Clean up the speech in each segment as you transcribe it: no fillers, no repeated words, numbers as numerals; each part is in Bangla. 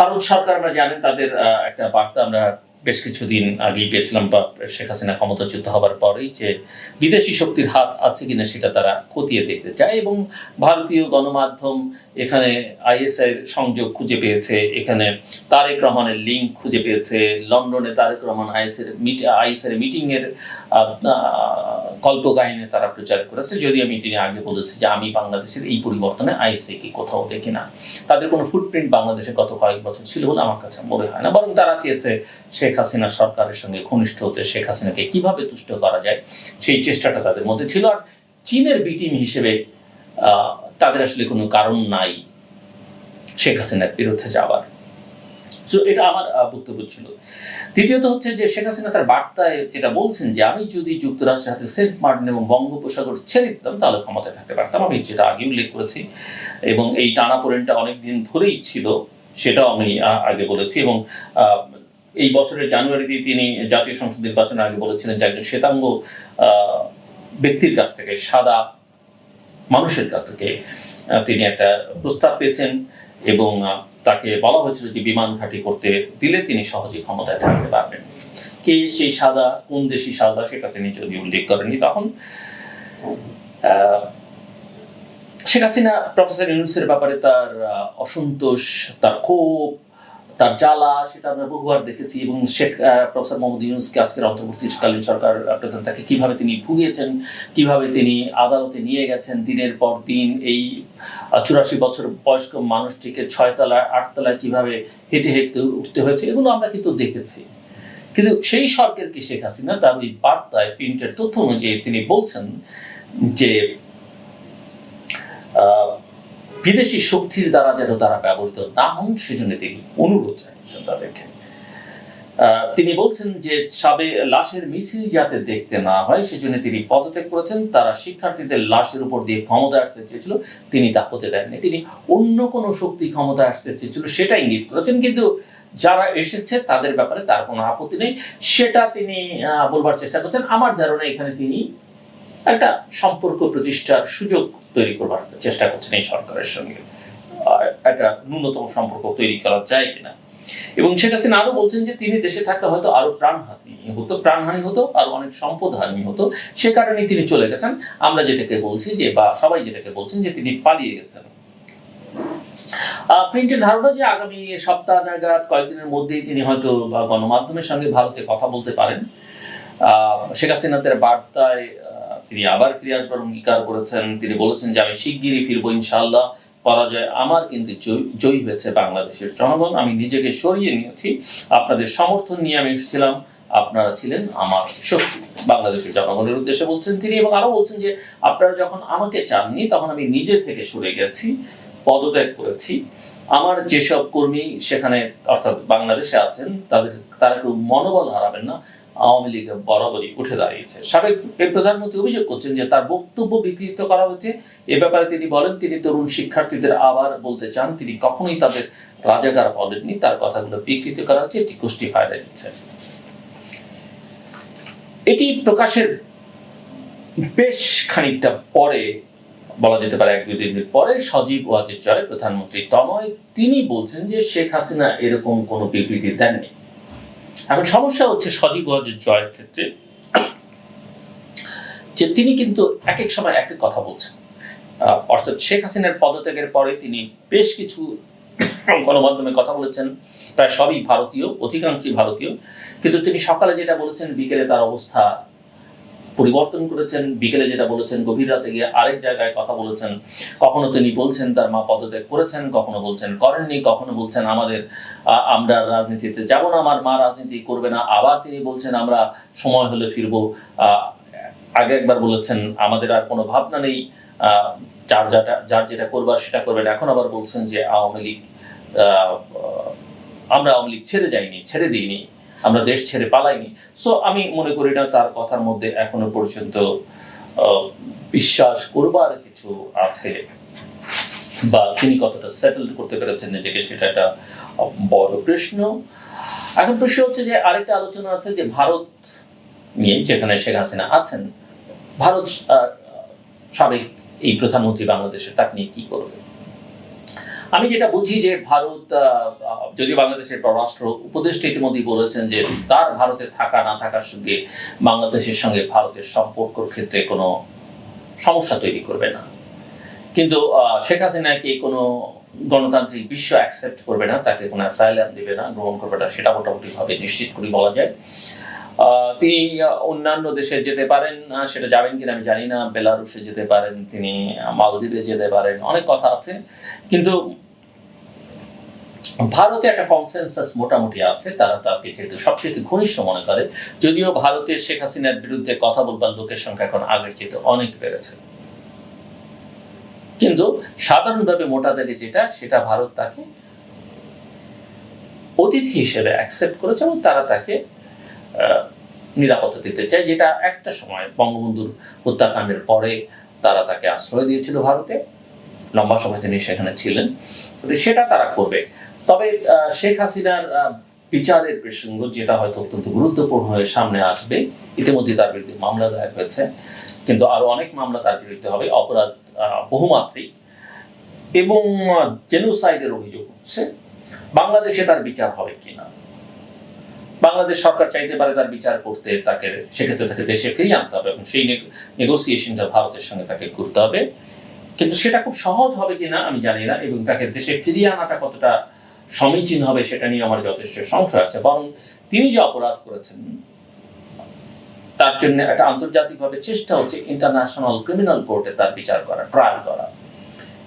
ভারত সরকার আমরা জানেন তাদের একটা বার্তা আমরা বেশ কিছুদিন আগেই পেয়েছিলাম বা শেখ হাসিনা ক্ষমতাচ্যুত হবার পরেই যে বিদেশি শক্তির হাত আছে কিনা সেটা তারা খতিয়ে দেখতে চায় এবং ভারতীয় গণমাধ্যম এখানে আইএসআই এর সংযোগ খুঁজে পেয়েছে, এখানে তারেক রহমানের লিঙ্ক খুঁজে পেয়েছে, লন্ডনে তারেক রহমান আইএসআই এর মিটিং এর কল্পকাহিনী তারা প্রচার করেছে। যদিও আমি এটি আগে বলেছি যে আমি বাংলাদেশের এই পরিবর্তনে আইএসআই কে কোথাও দেখি না, তাদের কোনো ফুটপ্রিন্ট বাংলাদেশে গত কয়েক বছর ছিল বলে আমার কাছে মনে হয় না, বরং তারা চেয়েছে শেখ হাসিনা সরকারের সঙ্গে ঘনিষ্ঠ হতে, শেখ হাসিনাকে কিভাবে তুষ্ট করা যায় সেই চেষ্টাটা তাদের মধ্যে ছিল। আর চীনের বি টিম হিসেবে তাদের আসলে কোনো কারণ নাই শেখ হাসিনার বিরুদ্ধে যাওয়ার। সো এটা আমার বক্তব্য ছিল। দ্বিতীয়ত হচ্ছে যে শেখ হাসিনা তার বার্তায় যেটা বলছেন যে আমি যদি যুক্তরাষ্ট্রের হাতে সেন্ট মার্টিন এবং বঙ্গোপসাগর ছেড়ে দিতাম তাহলে ক্ষমতায় থাকতে পারতাম, আমি যেটা আগে উল্লেখ করেছি, এবং এই টানাপোড়েনটা অনেকদিন ধরেই ছিল সেটাও আমি আগে বলেছি। এবং এই বছরের জানুয়ারিতে তিনি জাতীয় সংসদ নির্বাচনের আগে বলেছিলেন যে একজন শ্বেতাঙ্গ ব্যক্তির কাছ থেকে, সাদা মানুষের কাছ থেকে তিনি একটা প্রস্তাব পেয়েছেন এবং তাকে বলা হয়েছিল যে বিমান ঘাঁটি করতে দিলে তিনি সহজে ক্ষমতায় থাকতে পারবেন। কে সেই সাদা, কোন দেশি সাদা সেটা তিনি যদি উল্লেখ করেননি। তখন শেখ হাসিনা প্রফেসর ইউনূসের ব্যাপারে তার অসন্তোষ, তার ক্ষোভ, তার জ্বালা সেটা আমরা বহুবার দেখেছি। এবং শেখ প্রফেসর মোহাম্মদ ইউনূসকে আজকের অন্তর্বর্তীকালীন সরকার প্রধান তাকে কিভাবে তিনি ভুগিয়েছেন, কিভাবে তিনি আদালতে নিয়ে গেছেন দিনের পর দিন, এই 84 বছর বয়স্ক মানুষটিকে 6 তলায় 8 তলায় কিভাবে হেঁটে হেঁটে উঠতে হয়েছে, এগুলো আমরা কিন্তু দেখেছি। কিন্তু সেই সরকারকে শেখ হাসিনা তার ওই বার্তায় প্রিন্টের তথ্য অনুযায়ী তিনি বলছেন যে বিদেশি শক্তির দ্বারা যেন তারা ব্যবহৃত না হন সেজন্য তিনি অনুরোধ জানিয়েছেন তাদেরকে। তিনি বলছেন যে লাশের মিছিল যাতে দেখতে না হয় সেজন্য তিনি পদত্যাগ করেছেন। তারা শিক্ষার্থীদের লাশের উপর দিয়ে ক্ষমতায় আসতে চেয়েছিল, তিনি তা হতে দেননি। তিনি অন্য কোনো শক্তি ক্ষমতায় আসতে চেয়েছিল সেটা ইঙ্গিত করেছেন, কিন্তু যারা এসেছে তাদের ব্যাপারে তার কোনো আপত্তি নেই সেটা তিনি বলবার চেষ্টা করছেন। আমার ধারণা এখানে তিনি একটা সম্পর্ক প্রতিষ্ঠার সুযোগ তৈরি করবার চেষ্টা করছেন এই সরকারের সঙ্গে, একটা ন্যূনতম সম্পর্ক তৈরি করা যায় কিনা। এবং শেখ হাসিনা আরো বলছেন যে তিনি দেশে থাকলে হয়তো আরো প্রাণহানি হতো, আরো অনেক সম্পদ হানি হতো, সে কারণে তিনি চলে গেছেন। আমরা যেটাকে বলছি যে, বা সবাই যেটাকে বলছেন যে তিনি পালিয়ে গেছেন। প্রিন্টের ধারণা যে আগামী সপ্তাহ নাগাদ কয়েকদিনের মধ্যেই তিনি হয়তো গণমাধ্যমের সঙ্গে ভারতে কথা বলতে পারেন। শেখ হাসিনাদের বার্তায় তিনি আবার ফিরে আসবার অঙ্গীকার করেছেন। তিনি বলেছেন যে আমি শিগগিরই ফিরবো ইনশাআল্লাহ, পরাজয় আমার কিন্তু জয়ী হয়েছে বাংলাদেশের জনগণ, আমি নিজেকে সরিয়ে নিয়েছি, আপনাদের সমর্থন নিয়ে আমি এসেছিলাম, আপনারা ছিলেন আমার শক্তি, বাংলাদেশের জনগণের উদ্দেশ্যে বলছেন তিনি। এবং আরো বলছেন যে আপনারা যখন আমাকে চাননি তখন আমি নিজে থেকে সরে গেছি, পদত্যাগ করেছি। আমার যেসব কর্মী সেখানে অর্থাৎ বাংলাদেশে আছেন তারা কেউ মনোবল হারাবেন না, আওয়ামী লীগ বরাবরই উঠে দাঁড়িয়েছে। সাবেক প্রধানমন্ত্রী অভিযোগ করছেন যে তার বক্তব্য বিকৃত করা হচ্ছে। এ ব্যাপারে তিনি বলেন তিনি তরুণ শিক্ষার্থীদের আবার বলতে চান তিনি কখনোই তাদের রাজাকার বলেননি, তার কথাগুলো বিকৃত করা হচ্ছে, এটি গোষ্ঠী ফায়দা দিচ্ছে। এটি প্রকাশের বেশ খানিকটা পরে, বলা যেতে পারে 1-2 দিন পরে, সজীব ওয়াজেদ জয় প্রধানমন্ত্রী তনয় তিনি বলছেন যে শেখ হাসিনা এরকম কোনো বিবৃতি দেননি। এখন সমস্যা হচ্ছে সজীব ওয়াজেদ জয়ের ক্ষেত্রে যে তিনি কিন্তু এক এক সময় এক এক কথা বলছেন। অর্থাৎ শেখ হাসিনার পদত্যাগের পরে তিনি বেশ কিছু গণমাধ্যমে কথা বলেছেন, প্রায় সবই ভারতীয়, অধিকাংশই ভারতীয়, কিন্তু তিনি সকালে যেটা বলেছেন বিকেলে তার অবস্থা পরিবর্তন করেছেন, বিকেলে যেটা বলেছেন গভীর রাতে গিয়ে আরেক জায়গায় কথা বলেছেন। কখনো তিনি বলছেন তার মা পদত্যাগ করেছেন, কখনো বলছেন করেননি, কখনো বলছেন আমরা রাজনীতিতে যাব না, আমার মা রাজনীতি করবে না, আবার তিনি বলছেন আমরা সময় হলে ফিরবো। আগে একবার বলেছেন আমাদের আর কোনো ভাবনা নেই, যার যেটা করবার সেটা করবেন। এখন আবার বলছেন যে আমরা আওয়ামী লীগ ছেড়ে দিইনি, আমরা দেশ ছেড়ে পালাইনি। সো আমি মনে করি না তার কথার মধ্যে এখনো পর্যন্ত বিশ্বাস করবার কিছু আছে বা তিনি কতটা সেটেল করতে পেরেছেন নিজেকে, সেটা একটা বড় প্রশ্ন। এখন প্রশ্ন হচ্ছে যে আরেকটা আলোচনা আছে যে ভারত নিয়ে, যেখানে শেখ হাসিনা আছেন, ভারত সাবেক এই প্রধানমন্ত্রী বাংলাদেশে তাকে নিয়ে কি করবে। আমি যেটা বুঝি যে ভারত, যদিও বাংলাদেশের পররাষ্ট্র উপদেষ্টা ইতিমধ্যেই বলেছেন যে তার ভারতে থাকা না থাকার সঙ্গে বাংলাদেশের সঙ্গে ভারতের সম্পর্কের ক্ষেত্রে কোনো সমস্যা তৈরি করবে না, কিন্তু শেখ হাসিনাকে কোনো গণতান্ত্রিক বিশ্ব অ্যাকসেপ্ট করবে না, তাকে কোনো অ্যাসাইলাম দেবে না, গ্রহণ করবে না, সেটা মোটামুটিভাবে নিশ্চিত করে বলা যায়। তিনি অন্যান্য দেশে যেতে পারেন, সেটা যাবেন কিনা আমি জানি না, বেলারুশে যেতে পারেন, তিনি মালদ্বীপে যেতে পারেন, অনেক কথা আছে, কিন্তু ভারতে একটা কনসেনসাস মোটামুটি আছে, তারা তাকে যেহেতু সবচেয়ে ঘনিষ্ঠ মনে করে, যদিও ভারতের শেখ হাসিনার বিরুদ্ধে কথা বলবার লোকের সংখ্যা এখন আগের চেয়ে অনেক বেড়েছে, কিন্তু সাধারণভাবে মোটা দাগে যেটা, সেটা ভারত তাকে অতিথি হিসেবে অ্যাকসেপ্ট করেছে এবং তারা তাকে নিরাপত্তা দিতে চায়, যেটা একটা সময় বঙ্গবন্ধুর হত্যাকাণ্ডের পরে তারা তাকে আশ্রয় দিয়েছিল ভারতে, লম্বা সময় তিনি সেখানে ছিলেন, সেটা তারা করবে। তবে শেখ হাসিনার বিচারের প্রসঙ্গ যেটা হয়তো অত্যন্ত গুরুত্বপূর্ণ হয়ে সামনে আসবে, ইতিমধ্যে তার বিরুদ্ধে মামলা দায়ের হয়েছে, কিন্তু আরো অনেক মামলা তার বিরুদ্ধে হবে, অপরাধ বহুমাত্রিক এবং জেনোসাইডের অভিযোগ হচ্ছে। বাংলাদেশে তার বিচার হবে কিনা, বাংলাদেশ সরকার চাইতে পারে তার বিচার করতে, তাকে সেক্ষেত্রে তাকে দেশে ফিরিয়ে আনতে হবে এবং সেই নেগোসিয়েশনটা ভারতের সঙ্গে তাকে করতে হবে, কিন্তু সেটা খুব সহজ হবে কিনা আমি জানি না, এবং তাকে দেশে ফিরিয়ে আনাটা কতটা সমীচীন হবে সেটা নিয়ে আমার যথেষ্ট সংশয় আছে। বরং তিনি যে অপরাধ করেছেন তার জন্য একটা আন্তর্জাতিকভাবে চেষ্টা হচ্ছে ইন্টারন্যাশনাল ক্রিমিনাল কোর্টে তার বিচার করা, ট্রায়াল করা,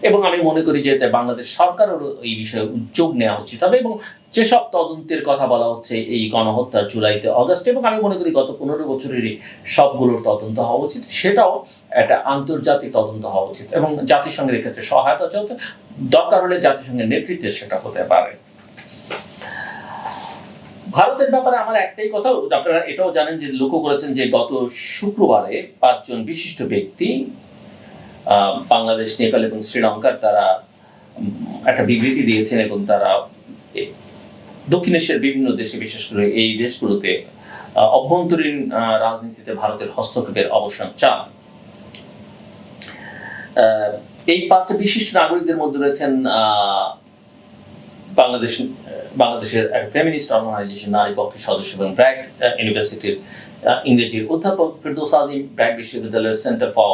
এবং আমি মনে করি যে বাংলাদেশ সরকারেরও এই বিষয়ে উদ্যোগ নেওয়া উচিত হবে। এবং যেসব তদন্তের কথা বলা হচ্ছে এই গণহত্যার জুলাইতে, অগস্টে, এবং আমি মনে করি গত 15 বছরেরই সবগুলোর তদন্ত হওয়া উচিত, সেটাও একটা আন্তর্জাতিক তদন্ত হওয়া উচিত এবং জাতিসংঘের ক্ষেত্রে সহায়তা চাইতে, দরকার হলে জাতিসংঘের নেতৃত্বে সেটা হতে পারে। ভারতের ব্যাপারে আমার একটাই কথা, আপনারা এটাও জানেন যে লক্ষ্য করেছেন যে গত শুক্রবারে 5 জন বিশিষ্ট ব্যক্তি বাংলাদেশ, নেপাল এবং শ্রীলঙ্কার তারা একটা বিবৃতি দিয়েছেন এবং তারা দক্ষিণ এশিয়ার বিভিন্ন দেশে, বিশেষ করে এই দেশগুলোতে অভ্যন্তরীণ রাজনীতিতে ভারতের হস্তক্ষেপের অবসান চান। এই 5 বিশিষ্ট নাগরিকদের মধ্যে রয়েছেন বাংলাদেশের এক ফেমিনিস্ট অর্গানাইজেশন নারী পক্ষের সদস্য এবং ব্র্যাক ইউনিভার্সিটির ইংরেজির অধ্যাপক ফেরদৌস আজিম, ব্র্যাক বিশ্ববিদ্যালয়ের centre for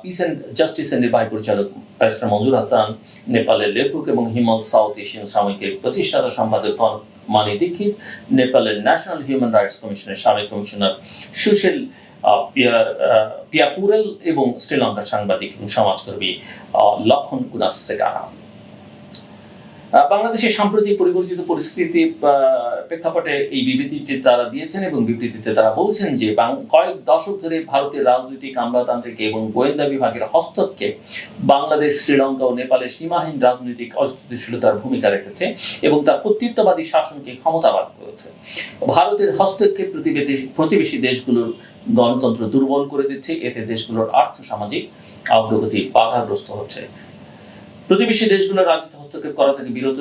piece and justice এর নির্বাহী পরিচালক ব্যারিস্টার মঞ্জুর হাসান, নেপালের লেখক এবং হিমাল সাউথ এশিয়ান সাময়িকীর প্রতিষ্ঠাতা সম্পাদক মানি দীক্ষিত, নেপালের ন্যাশনাল হিউম্যান রাইটস কমিশনের সাবেক কমিশনার সুশীল পিয়াপুরেল এবং শ্রীলঙ্কার সাংবাদিক এবং সমাজকর্মী লক্ষণ গুনাসেকারা। বাংলাদেশের সাম্প্রতিক পরিবর্তিত পরিস্থিতি প্রেক্ষাপটে এই বিবৃতিটি তারা দিয়েছেন এবং বিবৃতিতে তারা বলছেন যে কয়েক দশক ধরে ভারতের রাজনৈতিক, আমলাতান্ত্রিক এবং গোয়েন্দা বিভাগের হস্তক্ষেপ বাংলাদেশ, শ্রীলঙ্কা ও নেপালের সীমাহীন রাজনৈতিক অস্থিতিশীলতার ভূমিকা রেখেছে এবং তা কর্তৃত্ববাদী শাসনকে ক্ষমতাবান করেছে। ভারতের হস্তক্ষেপ প্রতিবেশী দেশগুলোর গণতন্ত্র দুর্বল করে দিচ্ছে, এতে দেশগুলোর আর্থ-সামাজিক অগ্রগতি বাধাগ্রস্ত হচ্ছে। প্রতিবেশী দেশগুলোর রাজনীতি হস্তক্ষেপ করা থেকে বিরত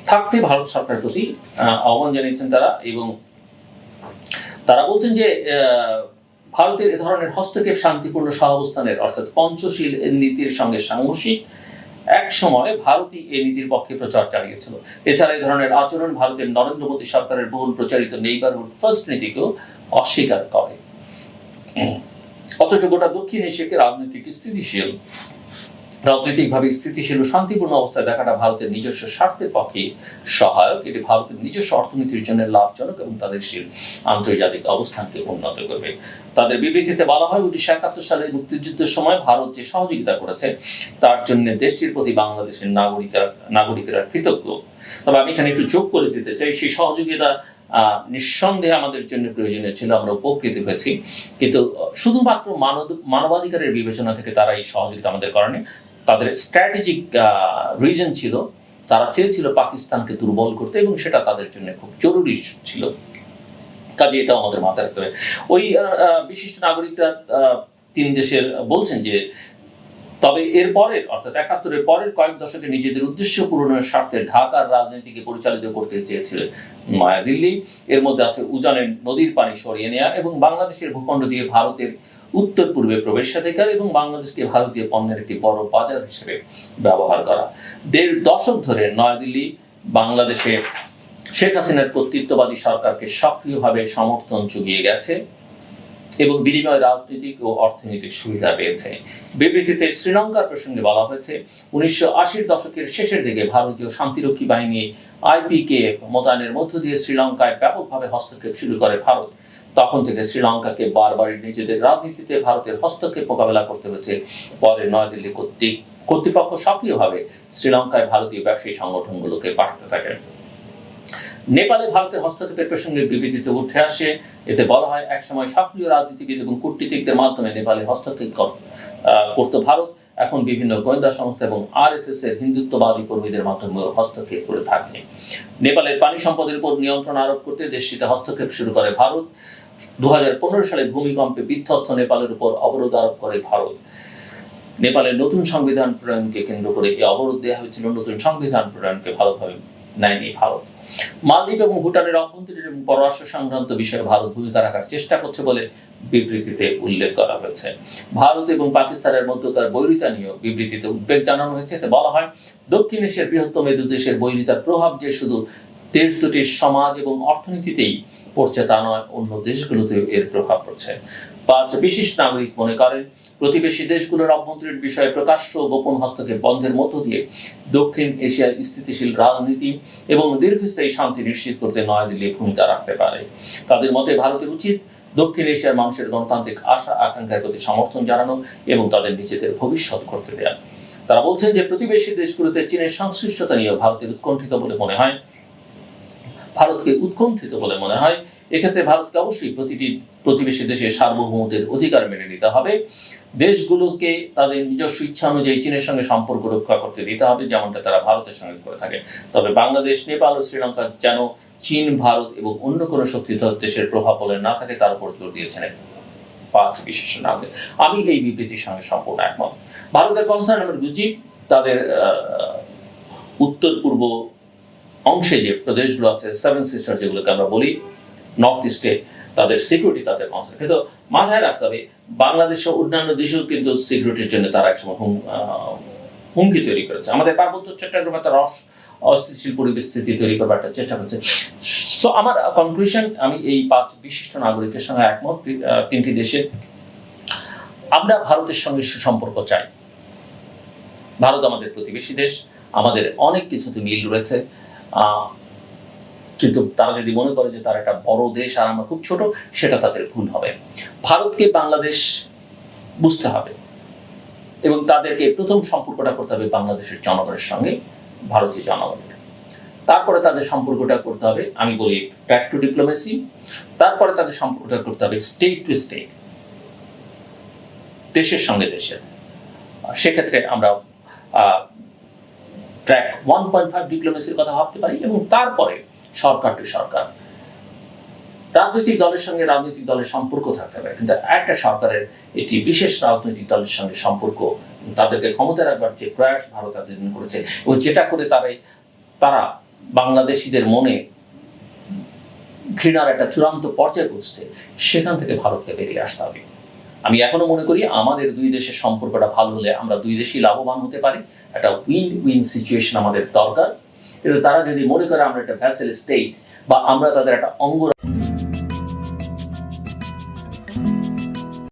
থাকতে ভারত সরকারের প্রতি আহ্বান জানিয়েছেন তারা, এবং তারা বলছেন যে ভারতের এ ধরনের হস্তক্ষেপ শান্তিপূর্ণ সহাবস্থানের অর্থাৎ পঞ্চশীল নীতির সঙ্গে সাংঘর্ষিক। এক সময় ভারতই এই নীতির পক্ষে প্রচার চালিয়েছিল। এছাড়া এই ধরনের আচরণ ভারতের নরেন্দ্র মোদী সরকারের বহুল প্রচারিত নেইবারহুড ফার্স্ট নীতিকেও অস্বীকার করে। অথচ গোটা দক্ষিণ এশিয়াকে রাজনৈতিকভাবে স্থিতিশীল ও শান্তিপূর্ণ অবস্থায় দেখাটা ভারতের নিজস্ব স্বার্থের পক্ষে সহায়ক। এটি ভারতের নিজস্ব অর্থনীতির জন্য লাভজনক এবং তাদের আন্তর্জাতিক অবস্থানকে উন্নত করবে। তাদের বিবৃতিতে বলা হয়, 1971 সালের মুক্তিযুদ্ধের সময় ভারত যে সহযোগিতা করেছে তার জন্য দেশটির প্রতি বাংলাদেশের নাগরিকেরা কৃতজ্ঞ। তবে আমি এখানে একটু যোগ করে দিতে চাই, সেই সহযোগিতা নিঃসন্দেহে আমাদের জন্য প্রয়োজনীয় ছিল, আমরা উপকৃত হয়েছি, কিন্তু শুধুমাত্র মানবাধিকারের বিবেচনা থেকে তারা এই সহযোগিতা আমাদের করেনি। তাদের স্ট্র্যাটেজিক রিজন ছিল, তারা চেয়েছিল পাকিস্তানকে দুর্বল করতে এবং সেটা তাদের জন্য খুব জরুরি ছিল। কাজে এটা আমাদের মাথায় রাখতে হবে। ওই বিশিষ্ট নাগরিকরা 3 দেশের বলছেন যে তবে এর পরের অর্থাৎ 71-এর পরের কয়েক দশকে নিজেদের উদ্দেশ্য পূরণের স্বার্থে ঢাকার রাজনীতিকে পরিচালিত করতে চেয়েছিল নয়াদিল্লি। এর মধ্যে আছে উজানের নদীর পানি সরিয়ে নেওয়া এবং বাংলাদেশের ভূখণ্ড দিয়ে ভারতের উত্তর পূর্বে প্রবেশাধিকার এবং বাংলাদেশকে ভারতীয় পণ্যের একটি বড় বাজার হিসেবে ব্যবহার করা। 1.5 দশক ধরে নয়াদিল্লি বাংলাদেশে শেখ হাসিনার কর্তৃত্ববাদী সরকারকে সক্রিয়ভাবে সমর্থন জুগিয়ে গেছে এবং বিনিময় রাজনৈতিক ও অর্থনৈতিক সুবিধা পেয়েছে। বিবৃতিতে শ্রীলঙ্কার প্রসঙ্গে বলা হয়েছে, 1980-র দশকের শেষের দিকে ভারতীয় শান্তিরক্ষী বাহিনী আইপিকে মোতায়েনের মধ্য দিয়ে শ্রীলঙ্কায় ব্যাপকভাবে হস্তক্ষেপ শুরু করে ভারত। তখন থেকে শ্রীলঙ্কাকে বারবার নিজেদের রাজনীতিতে ভারতের হস্তক্ষেপ মোকাবেলা করতে হয়েছে। পরে নয়াদিল্লি কর্তৃপক্ষ সক্রিয়ভাবে শ্রীলঙ্কায় ভারতীয় ব্যবসায়ী সংগঠনগুলোকে পাঠাতে থাকে। নেপালে ভারতের হস্তক্ষেপের প্রসঙ্গে বিবৃতিতে উঠে আসে। এতে বলা হয়, একসময় সক্রিয় রাজনীতিবিদ এবং কূটনীতিকদের মাধ্যমে নেপালে হস্তক্ষেপ করত ভারত, এখন বিভিন্ন গোয়েন্দা সংস্থা এবং আরএসএস এর হিন্দুত্ববাদী কর্মীদের মাধ্যমে হস্তক্ষেপ করে থাকে। নেপালের পানি সম্পদের উপর নিয়ন্ত্রণ আরোপ করতে দেশটিতে হস্তক্ষেপ শুরু করে ভারত। 2015 সালে ভূমিকম্পে বিধ্বস্ত নেপালের উপর অবরোধ আরোপ করে ভারত। নেপালের নতুন সংবিধান প্রণয়নকে কেন্দ্র করে এই অবরোধ দেওয়া হয়েছিল। নতুন সংবিধান প্রণয়নকে ভালোভাবে নেয়নি ভারত। মালদ্বীপ এবং ভুটানের অভ্যন্তরীণ এবং পররাষ্ট্র সংক্রান্ত বিষয়ে ভারত ভূমিকা রাখার চেষ্টা করছে বলে বিবৃতিতে উল্লেখ করা হয়েছে। ভারত এবং পাকিস্তানের মধ্যকার বৈরিতা নিয়ে বিবৃতিতে উদ্বেগ জানানো হয়েছে। এতে বলা হয়, দক্ষিণ এশিয়ার বৃহত্তম এই দুই দেশের বৈরিতার প্রভাব যে শুধু দেশ দুটির সমাজ এবং অর্থনীতিতেই পড়ছে তা নয়, অন্য দেশগুলোতেও এর প্রভাব পড়ছে। 5 বিশিষ্ট নাগরিক মনে করেন, প্রতিবেশী দেশগুলোর অভ্যন্তরীণ বিষয়ে প্রকাশ্য ও গোপন হস্তক্ষেপ বন্ধের মধ্য দিয়ে দক্ষিণ এশিয়ায় স্থিতিশীল রাজনীতি এবং দীর্ঘস্থায়ী শান্তি নিশ্চিত করতে নয়াদিল্লি ভূমিকা রাখতে পারে। তাদের মতে ভারতের উচিত দক্ষিণ এশিয়ার মানুষের গণতান্ত্রিক আশা আকাঙ্ক্ষার প্রতি সমর্থন জানানো এবং তাদের নিজেদের ভবিষ্যৎ করতে দেওয়া। তারা বলছেন যে প্রতিবেশী দেশগুলোতে চীনের সংশ্লিষ্টতা নিয়ে ভারতকে উৎকণ্ঠিত বলে মনে হয়। এক্ষেত্রে ভারতকে অবশ্যই প্রতিটি প্রতিবেশী দেশের সার্বভৌমত্বের অধিকার মেনে নিতে হবে। দেশগুলোকে তাদের নিজস্ব ইচ্ছা অনুযায়ী চীনের সঙ্গে সম্পর্ক রক্ষা করতে দিতে হবে, যেমনটা তারা ভারতের সঙ্গে করে থাকে। তবে বাংলাদেশ, নেপাল ও শ্রীলঙ্কা যেন চীন, ভারত এবং অন্য কোনো শক্তিধর দেশের প্রভাব বলে না থাকে তার উপর জোর দিয়েছেন 5 বিশিষ্ট নাগরিক। আমি এই বিবৃতির সঙ্গে সম্পূর্ণ একমত। ভারতের কনসার্ন আমরা বুঝি, তাদের উত্তর পূর্ব অংশে যে প্রদেশগুলো আছে, 7 সিস্টার যেগুলোকে আমরা বলি, নর্থ ইস্টে তাদের সিকিউরিটি, তাদের কনসার্ন। কিন্তু মাথায় রাখতে হবে, বাংলাদেশ ও অন্যান্য দেশেও কিন্তু সিকিউরিটির জন্য তারা একসময় হুমকি তৈরি করেছে। আমাদের পার্বত্য চট্টগ্রামে তারা অস্থিতিশীল পরিস্থিতি তৈরি করবার একটা চেষ্টা করছে। সো আমার কনক্লুশন, আমি এই 5 বিশিষ্ট নাগরিকের সঙ্গে একমত। 3টি দেশে আমরা ভারতের সঙ্গে সুসম্পর্ক চাই। ভারত আমাদের প্রতিবেশী দেশ, আমাদের অনেক কিছুতে মিল রয়েছে, কিন্তু তারা যদি মনে করে যে তারা একটা বড় দেশ আর আমরা খুব ছোট, সেটা তাদের ভুল হবে। ভারতকে বাংলাদেশ বুঝতে হবে এবং তাদেরকে প্রথম সম্পর্কটা করতে হবে বাংলাদেশের জনগণের সঙ্গে, ভারতীয় জনগণের। তারপরে তাদের সম্পর্কটা করতে হবে, আমি বলি, ট্র্যাক টু ডিপ্লোমেসি। তারপরে তাদের সম্পর্কটা করতে হবে স্টেট টু স্টেট, দেশের সঙ্গে দেশের। সেক্ষেত্রে আমরা ট্র্যাক 1.5 ডিপ্লোমেসির কথা ভাবতে পারি এবং তারপরে সরকার টু সরকার। রাজনৈতিক দলের সঙ্গে রাজনৈতিক দলের সম্পর্ক থাকতে পারে, কিন্তু একটা সরকারের একটি বিশেষ রাজনৈতিক দলের সঙ্গে সম্পর্ক, তাদেরকে ক্ষমতায় রাখবার যে প্রয়াস ভারত এতদিন করেছে এবং যেটা করে তারা বাংলাদেশিদের মনে ঘৃণার একটা চূড়ান্ত পর্যায়ে পৌঁছছে, সেখান থেকে ভারতকে বেরিয়ে আসতে হবে। আমি এখনো মনে করি আমাদের দুই দেশের সম্পর্কটা ভালো হলে আমরা দুই দেশই লাভবান হতে পারি। একটা উইন উইন সিচুয়েশন আমাদের দরকার। কিন্তু তারা যদি মনে করে আমরা একটা ভ্যাসেল স্টেট বা আমরা তাদের একটা অঙ্গ